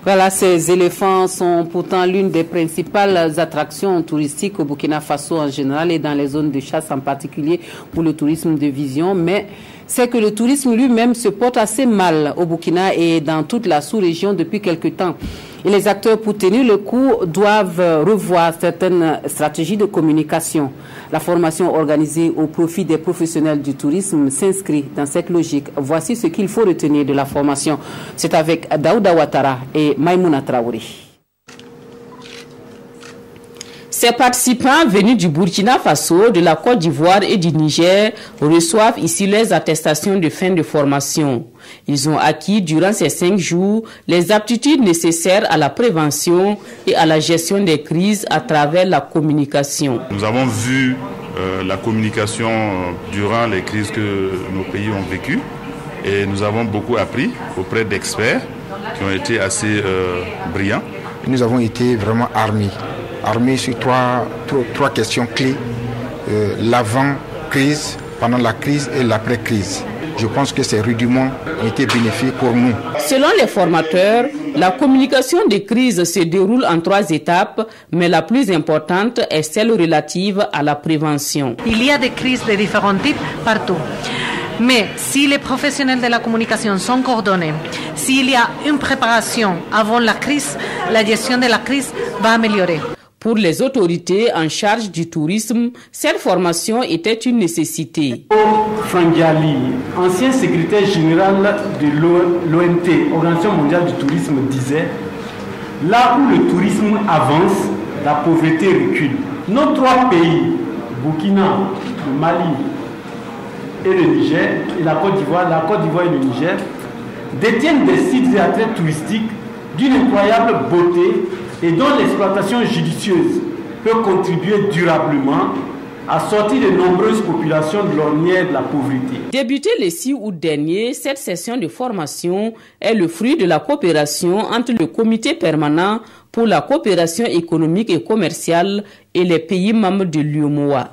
Voilà, ces éléphants sont pourtant l'une des principales attractions touristiques au Burkina Faso en général et dans les zones de chasse en particulier pour le tourisme de vision. Mais c'est que le tourisme lui-même se porte assez mal au Burkina et dans toute la sous-région depuis quelque temps. Et les acteurs, pour tenir le coup, doivent revoir certaines stratégies de communication. La formation organisée au profit des professionnels du tourisme s'inscrit dans cette logique. Voici ce qu'il faut retenir de la formation. C'est avec Daouda Ouattara et Maïmouna Traoré. Ces participants venus du Burkina Faso, de la Côte d'Ivoire et du Niger reçoivent ici les attestations de fin de formation. Ils ont acquis durant ces 5 jours les aptitudes nécessaires à la prévention et à la gestion des crises à travers la communication. Nous avons vu la communication durant les crises que nos pays ont vécues et nous avons beaucoup appris auprès d'experts qui ont été assez brillants. Nous avons été vraiment armés sur trois questions clés, l'avant-crise, pendant la crise et l'après-crise. Je pense que ces rudiments ont été bénéfiques pour nous. Selon les formateurs, la communication des crises se déroule en 3 étapes, mais la plus importante est celle relative à la prévention. Il y a des crises de différents types partout. Mais si les professionnels de la communication sont coordonnés, s'il y a une préparation avant la crise, la gestion de la crise va améliorer. Pour les autorités en charge du tourisme, cette formation était une nécessité. Frangiali, ancien secrétaire général de l'OMT, Organisation mondiale du tourisme, disait « Là où le tourisme avance, la pauvreté recule ». Nos 3 pays, Burkina, le Mali et le Niger, et la Côte d'Ivoire et le Niger, détiennent des sites et attraits touristiques d'une incroyable beauté et dont l'exploitation judicieuse peut contribuer durablement à sortir de nombreuses populations de l'ornière de la pauvreté. Débutée le 6 août dernier, cette session de formation est le fruit de la coopération entre le comité permanent pour la coopération économique et commerciale et les pays membres de l'UEMOA.